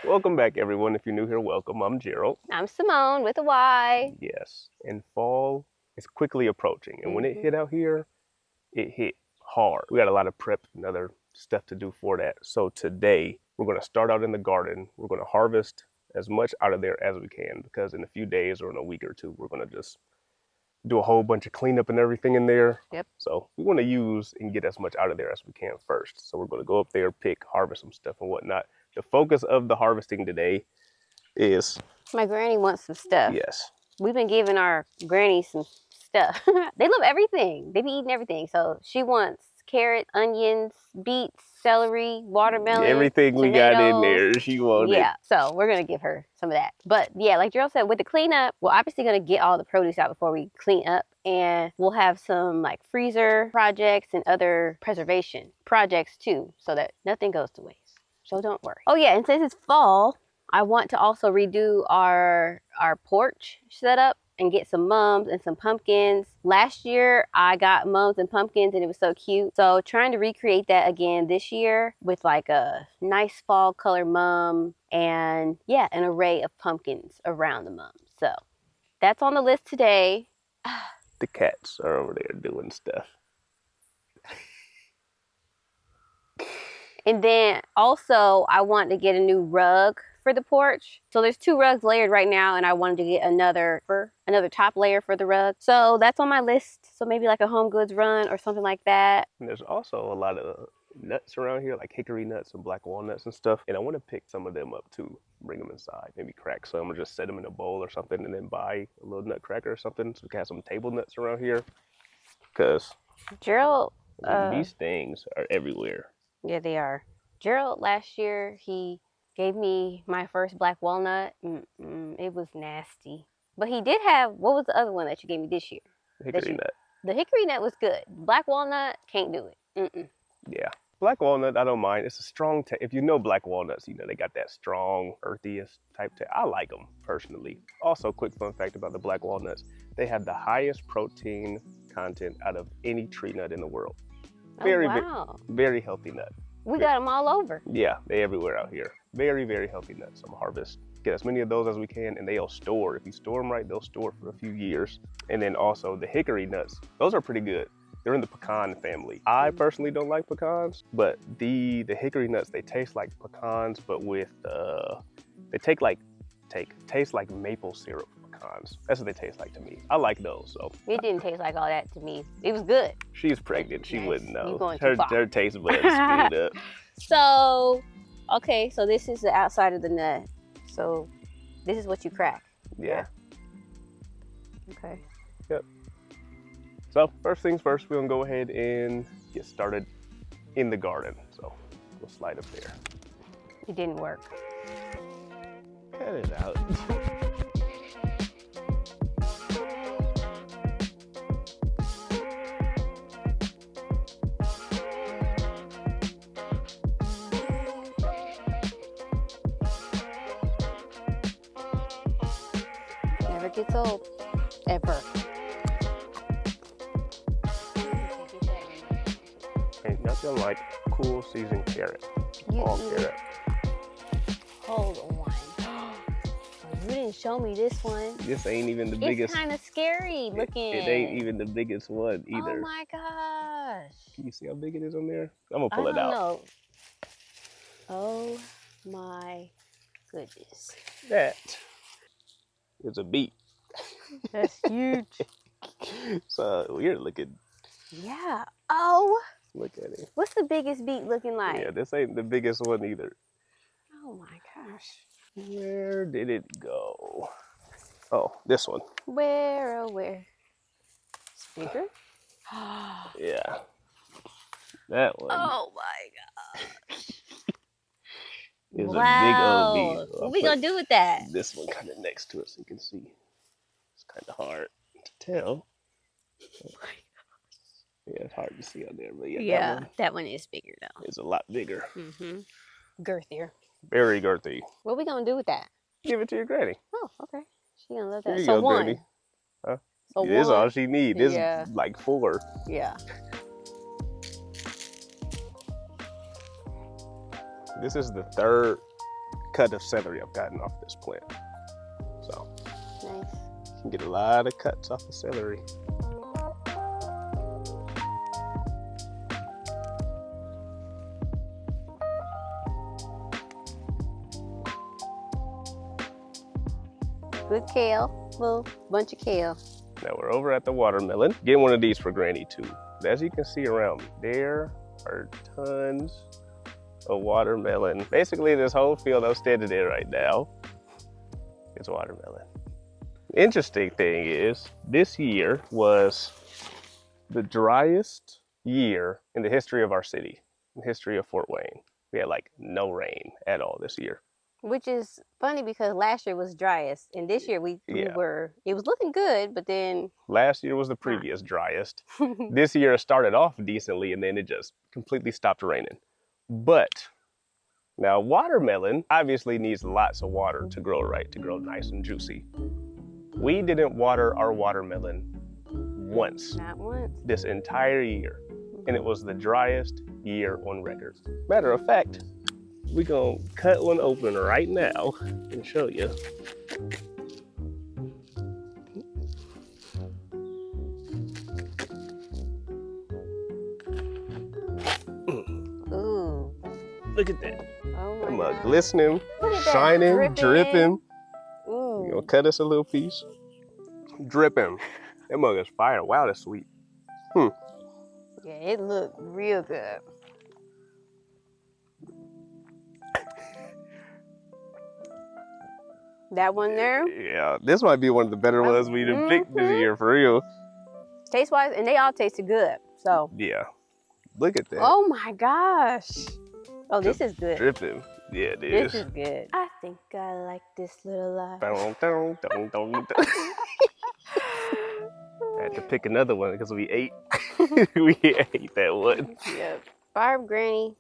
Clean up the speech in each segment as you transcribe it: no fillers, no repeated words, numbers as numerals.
Welcome back, everyone. If you're new here, welcome. I'm Gerald. I'm Simone with a Y. Yes, and fall is quickly approaching, and when it hit out here, it hit hard. We got a lot of prep and other stuff to do for that. So today, we're going to start out in the garden. We're going to harvest as much out of there as we can, because in a few days or in a week or two, we're going to just do a whole bunch of cleanup and everything in there. Yep. So we want to use and get as much out of there as we can first. So we're going to go up there, pick, harvest some stuff and whatnot. The focus of the harvesting today is... My granny wants some stuff. Yes. We've been giving our granny some stuff. They love everything. They be eating everything. So she wants carrots, onions, beets, celery, watermelon, everything we got in there, she wanted. Yeah, so we're going to give her some of that. But yeah, like Gerald said, with the cleanup, we're obviously going to get all the produce out before we clean up. And we'll have some like freezer projects and other preservation projects too, so that nothing goes to waste. So don't worry. Oh yeah, and since it's fall, I want to also redo our porch setup and get some mums and some pumpkins. Last year, I got mums and pumpkins and it was so cute. So trying to recreate that again this year with like a nice fall color mum and yeah, an array of pumpkins around the mums. So that's on the list today. The cats are over there doing stuff. And then also I want to get a new rug for the porch. So there's 2 rugs layered right now and I wanted to get another top layer for the rug. So that's on my list. So maybe like a home goods run or something like that. And there's also a lot of nuts around here, like hickory nuts and black walnuts and stuff. And I want to pick some of them up too, bring them inside, maybe crack some or just set them in a bowl or something and then buy a little nut cracker or something so we can have some table nuts around here. Because Gerald, these things are everywhere. Yeah, they are. Gerald last year, he gave me my first black walnut. It was nasty. But he did have, what was the other one that you gave me this year? Hickory nut. The hickory nut was good. Black walnut, can't do it. Yeah. Black walnut, I don't mind. It's a strong taste. If you know black walnuts, you know they got that strong, earthiest type taste. I like them personally. Also, quick fun fact about the black walnuts, they have the highest protein content out of any tree nut in the world. Very, very healthy nut. We got them all over. Yeah, they're everywhere out here. Very, very healthy nuts. I'm gonna harvest, get as many of those as we can, and they'll store. If you store them right, they'll store for a few years. And then also the hickory nuts, those are pretty good. They're in the pecan family. I personally don't like pecans, but the hickory nuts, they taste like pecans, but with, they taste like maple syrup pecans. That's what they taste like to me. I like those. So it didn't taste like all that to me. It was good. She's pregnant. She wouldn't know. Her taste buds screwed up. So, okay, so this is the outside of the nut. So this is what you crack. Yeah. Okay. Yep. So first things first, we're gonna go ahead and get started in the garden. So we'll slide up there. It didn't work. Cut it out. Never gets old, ever. Ain't nothing like cool seasoned carrot. All carrot. Hold on. You didn't show me this one. This ain't even the biggest. It's kind of scary looking. It ain't even the biggest one either. Oh my gosh. Can you see how big it is on there? I'm gonna pull it out. Know. Oh my goodness. That is a beet. That's huge. So weird looking. Yeah. Oh. Look at it. What's the biggest beet looking like? Yeah, this ain't the biggest one either. Oh my gosh. Where did it go? Oh, this one. Where, oh where? It's bigger? Yeah. That one. Oh my gosh. It's a big old beet. What we gonna do with that? This one kind of next to it so you can see. It's kind of hard to tell. Oh my gosh. Yeah, it's hard to see on there, but yeah, yeah, that one is bigger though. It's a lot bigger. Girthier. Very girthy. What are we gonna do with that? Give it to your granny. Oh, okay. She gonna love that. Here you So go, one. Granny. Huh? So This is one. all she needs. This Yeah. is like 4. Yeah. This is the 3rd cut of celery I've gotten off this plant. So Nice. you can get a lot of cuts off the celery. Good kale. Little bunch of kale. Now we're over at the watermelon. Getting one of these for Granny too. As you can see around me, there are tons of watermelon. Basically this whole field I'm standing in right now is watermelon. Interesting thing is, this year was the driest year in the history of our city, in the history of Fort Wayne. We had like no rain at all this year. Which is funny because last year was driest, and this year we were, it was looking good, but then last year was the previous driest. This year it started off decently and then it just completely stopped raining. But now watermelon obviously needs lots of water to grow right, to grow nice and juicy. We didn't water our watermelon once. Not once. This entire year. And it was the driest year on record. Matter of fact, we're gonna cut one open right now and show you. Ooh. Look at that. Oh That my mug God. glistening, Look at that, shining, dripping. Ooh. You gonna cut us a little piece? Dripping. That mug is fire. Wow, that's sweet. Yeah, it looked real good. That one there, Yeah, this might be one of the better ones we done picked this year for real. taste wise, and they all tasted good. So, Yeah, look at that. oh my gosh. Oh, this is good. Dripping. Yeah, it is. This is good. I think I like this little life. Dun, dun, dun, dun, dun. I had to pick another one because we ate. We ate that one. Yep. Barb, Granny,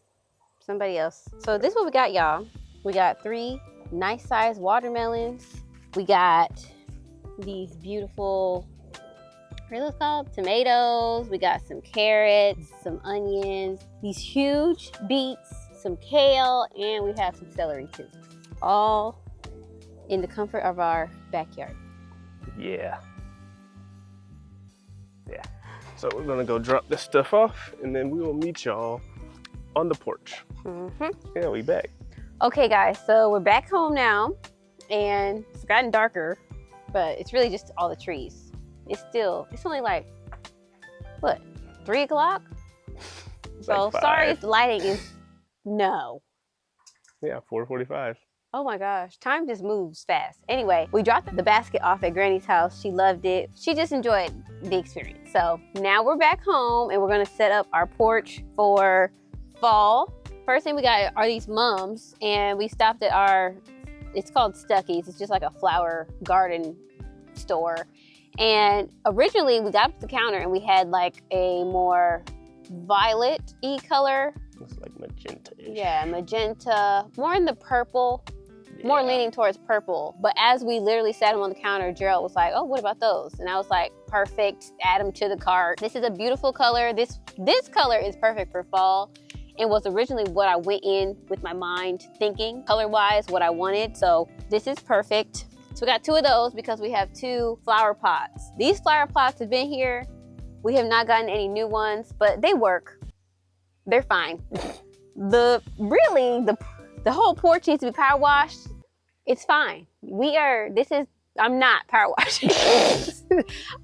somebody else. So this is what we got, y'all. We got 3 nice sized watermelons. We got these beautiful, what are those called? Tomatoes. We got some carrots, some onions, these huge beets, some kale, and we have some celery too. All in the comfort of our backyard. Yeah. Yeah. So we're gonna go drop this stuff off and then we will meet y'all on the porch. Yeah, we back. Okay guys, so we're back home now and it's gotten darker, but it's really just all the trees. It's only like, what, 3 o'clock? So like sorry 5. if the lighting is, no. Yeah, 4:45. Oh my gosh, time just moves fast. Anyway, we dropped the basket off at Granny's house. She loved it. She just enjoyed the experience. So now we're back home and we're gonna set up our porch for fall. First thing we got are these mums, and we stopped at it's called Stuckey's. It's just like a flower garden store. And originally we got up to the counter and we had like a more violet-y color. It's like magenta-ish. Yeah, magenta, more in the purple, more leaning towards purple. But as we literally sat them on the counter, Gerald was like, oh, what about those? And I was like, perfect, add them to the cart. This is a beautiful color. This color is perfect for fall. It was originally what I went in with my mind thinking, color-wise, what I wanted. So this is perfect. So we got 2 of those because we have 2 flower pots. These flower pots have been here. We have not gotten any new ones, but they work. They're fine. The whole porch needs to be power washed. It's fine. I'm not power washing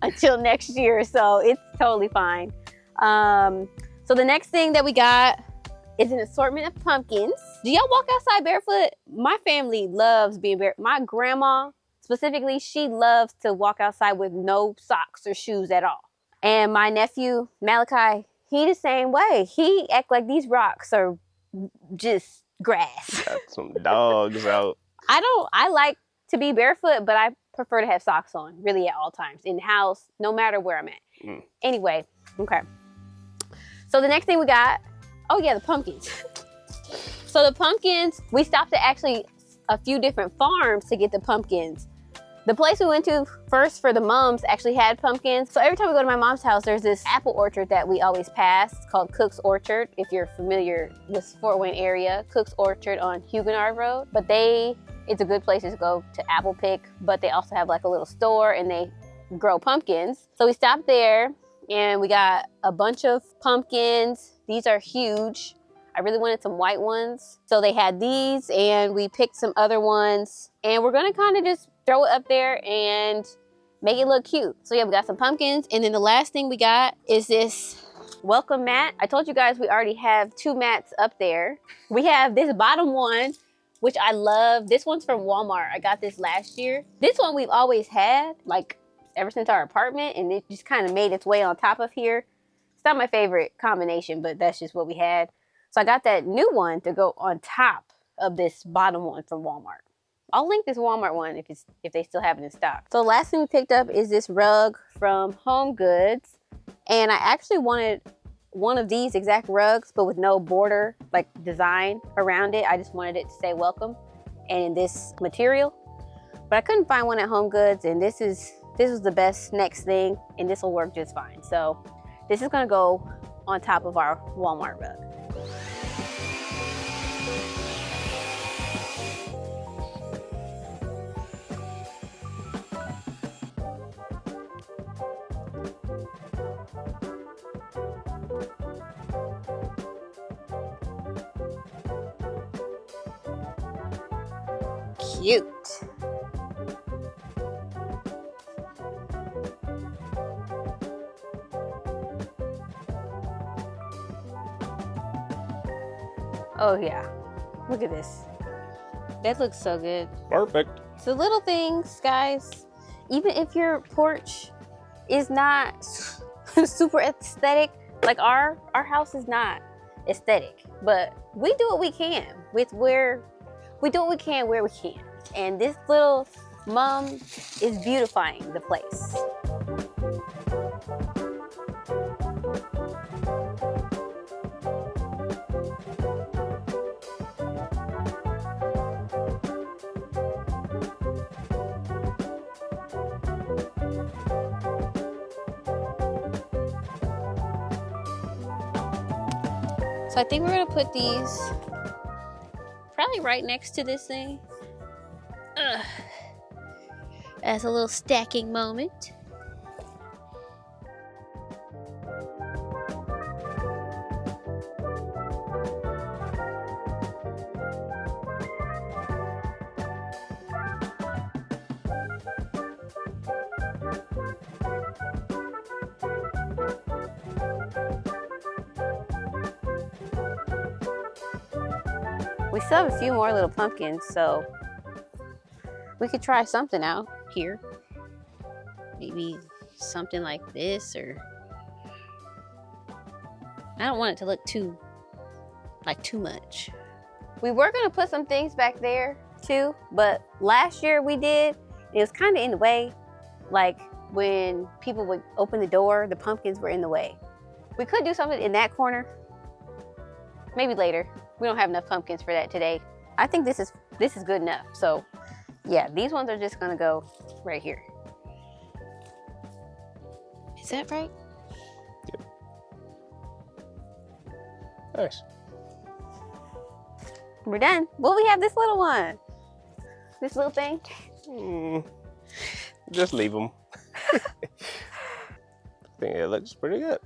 until next year, so it's totally fine. So the next thing that we got is an assortment of pumpkins. Do y'all walk outside barefoot? My family loves being barefoot. My grandma, specifically, she loves to walk outside with no socks or shoes at all. And my nephew, Malachi, he the same way. He act like these rocks are just grass. Got some dogs out. I like to be barefoot, but I prefer to have socks on, really at all times, in the house, no matter where I'm at. Anyway, okay. So the next thing we got, oh yeah, the pumpkins. So the pumpkins, we stopped at actually a few different farms to get the pumpkins. The place we went to first for the mums actually had pumpkins. So every time we go to my mom's house, there's this apple orchard that we always pass. It's called Cook's Orchard. If you're familiar with Fort Wayne area, Cook's Orchard on Huguenot Road. But it's a good place to go to apple pick, but they also have like a little store and they grow pumpkins. So we stopped there and we got a bunch of pumpkins. These are huge. I really wanted some white ones. So they had these and we picked some other ones and we're gonna kind of just throw it up there and make it look cute. So yeah, we got some pumpkins. And then the last thing we got is this welcome mat. I told you guys we already have 2 mats up there. We have this bottom one, which I love. This one's from Walmart. I got this last year. This one we've always had, like ever since our apartment, and it just kind of made its way on top of here. It's not my favorite combination, but that's just what we had. So I got that new one to go on top of this bottom one from Walmart. I'll link this Walmart one if they still have it in stock. So the last thing we picked up is this rug from Home Goods. And I actually wanted one of these exact rugs, but with no border like design around it. I just wanted it to say welcome and in this material. But I couldn't find one at Home Goods, and this was the best next thing, and this will work just fine. So this is gonna go on top of our Walmart rug. Cute. Oh yeah, look at this. That looks so good. Perfect. So little things, guys. Even if your porch is not super aesthetic, like our house is not aesthetic, but we do what we can where we can. And this little mum is beautifying the place. So I think we're gonna put these probably right next to this thing. As a little stacking moment. We still have a few more little pumpkins, so we could try something out here. Maybe something like this, or I don't want it to look too much. We were gonna put some things back there too, but last year we did, it was kind of in the way. Like when people would open the door, the pumpkins were in the way. We could do something in that corner. Maybe later. We don't have enough pumpkins for that today. I think this is good enough. So yeah, these ones are just gonna go right here. Is that right? Yep. Nice. We're done. Well, we have this little one. This little thing. Just leave them. I think it looks pretty good.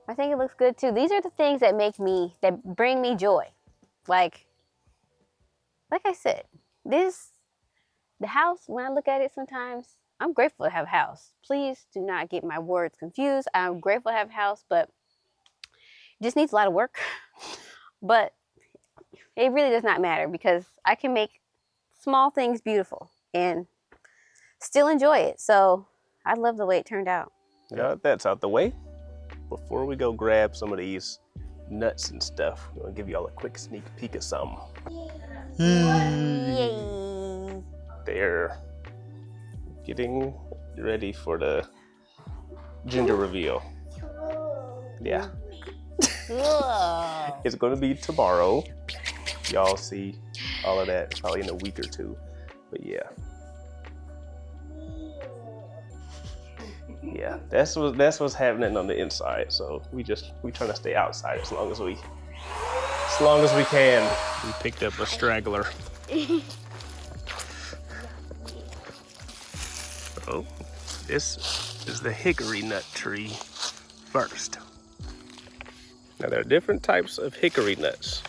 I think it looks good too. These are the things that bring me joy. Like I said, the house, when I look at it sometimes, I'm grateful to have a house. Please do not get my words confused. I'm grateful to have a house, but it just needs a lot of work. But it really does not matter because I can make small things beautiful and still enjoy it. So I love the way it turned out. Yeah, that's out the way. Before we go grab some of these nuts and stuff, I'm gonna give y'all a quick sneak peek of something. Yay! They're getting ready for the gender reveal. Yeah. It's gonna be tomorrow. Y'all see all of that probably in a week or two. But yeah. Yeah, that's what's happening on the inside. So we trying to stay outside as long as we can. We picked up a straggler. So this is the hickory nut tree first. Now there are different types of hickory nuts.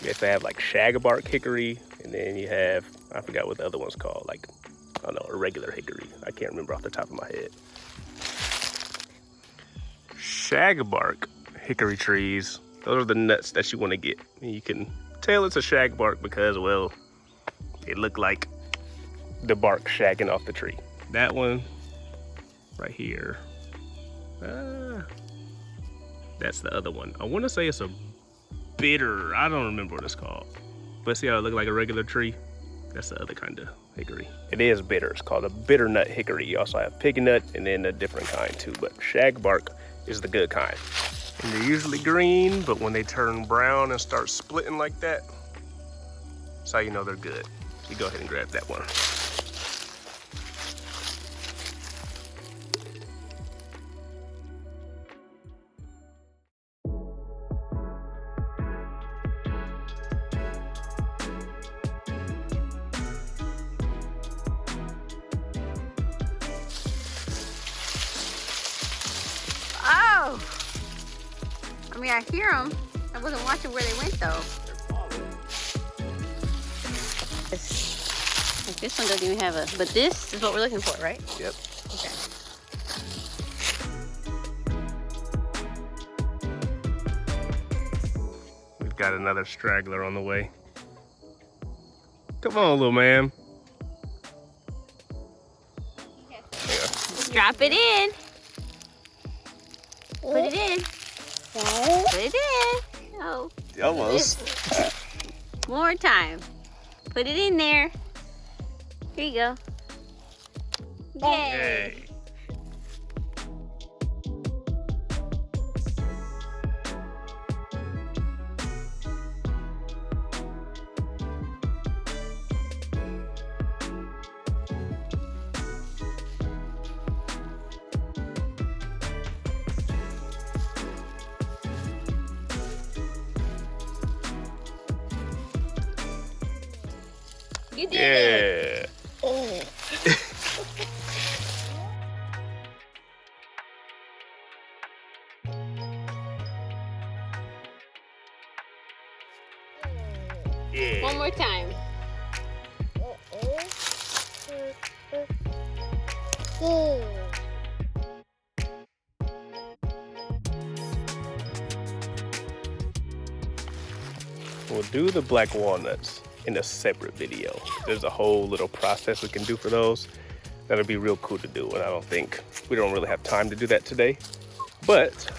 You have to have like shagbark hickory, and then you have, I forgot what the other one's called, like, I don't know, a regular hickory. I can't remember off the top of my head. Shagbark hickory trees, those are the nuts that you want to get. And you can tell it's a shagbark because, well, it look like the bark shagging off the tree. That one right here, that's the other one. I want to say it's a bitter, I don't remember what it's called. But see how it look like a regular tree? That's the other kind of hickory. It is bitter, it's called a bitter nut hickory. You also have pig nut and then a different kind too, but shagbark is the good kind. And they're usually green, but when they turn brown and start splitting like that, that's how you know they're good. So you go ahead and grab that one. Oh! I mean, I hear them. I wasn't watching where they went though. This one doesn't even have a, but this is what we're looking for, right? Yep. Okay. We've got another straggler on the way. Come on, little man. Just drop it in. Put it in. Put it in. Oh. Almost. One more time. Put it in there. Here you go. Yay. Yay. You did it. Yeah. Yeah. One more time. We'll do the black walnuts in a separate video. There's a whole little process we can do for those. That'll be real cool to do, and I don't think, we don't really have time to do that today. But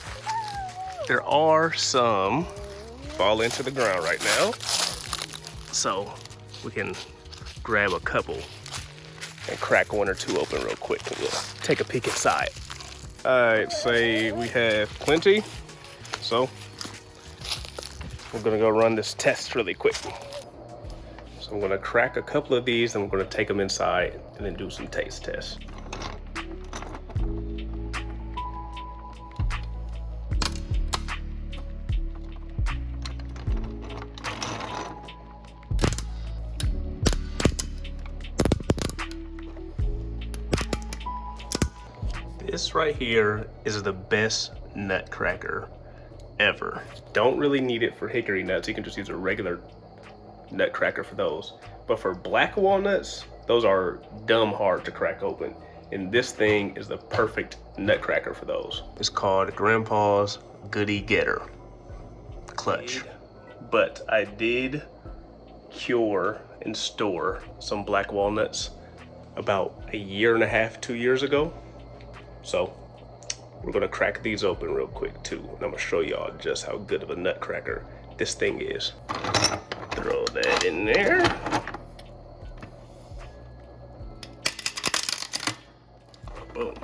there are some fall into the ground right now. So we can grab a couple and crack one or two open real quick and we'll take a peek inside. I'd say we have plenty. So we're gonna go run this test really quick. So I'm gonna crack a couple of these and we're gonna take them inside and then do some taste tests. This right here is the best nut cracker ever. Don't really need it for hickory nuts. You can just use a regular nut cracker for those. But for black walnuts, those are dumb hard to crack open. And this thing is the perfect nut cracker for those. It's called Grandpa's Goody Getter Clutch. But I did cure and store some black walnuts about a year and a half, 2 years ago. So we're gonna crack these open real quick too. And I'm gonna show y'all just how good of a nut cracker this thing is. Throw that in there. Boom.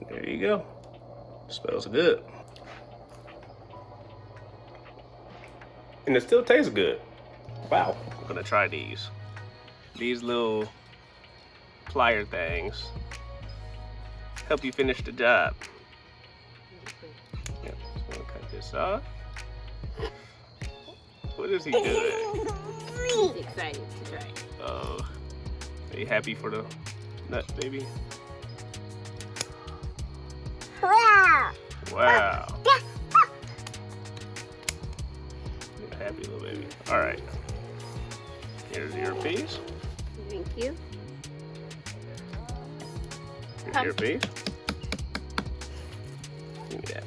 There you go. Smells good. And it still tastes good. Wow. I'm gonna try these. These little plier things help you finish the job. Yep, so I'm gonna cut this off. What is he doing? He's excited to try. Oh, are you happy for the nut, baby? Wow. Wow. You're a happy little baby. All right. Here's your piece. Thank you. Here's your piece. Give me that.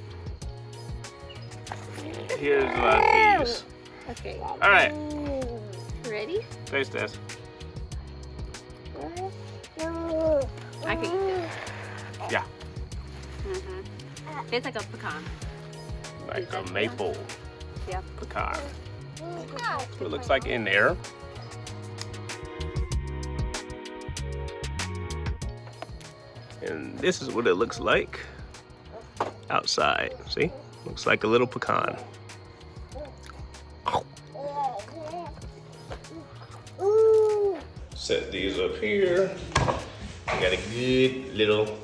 Here's my piece. Okay. All right. Ready? Taste test. I can eat this. Yeah. It's like a pecan. Like a maple Yeah. pecan. That's what it looks like in there. And this is what it looks like outside. See? Looks like a little pecan. Set these up here. Got a good little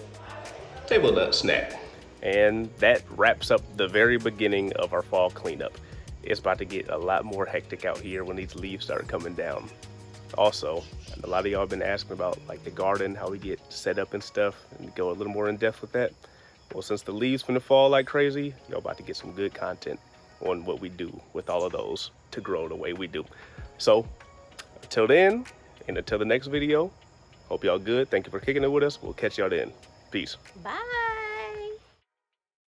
table nut snack. And that wraps up the very beginning of our fall cleanup. It's about to get a lot more hectic out here when these leaves start coming down. Also, a lot of y'all have been asking about like the garden, how we get set up and stuff, and go a little more in depth with that. Well, since the leaves finna fall like crazy, y'all about to get some good content on what we do with all of those to grow the way we do. So, until then, and until the next video, hope y'all good. Thank you for kicking it with us. We'll catch y'all then. Peace. Bye.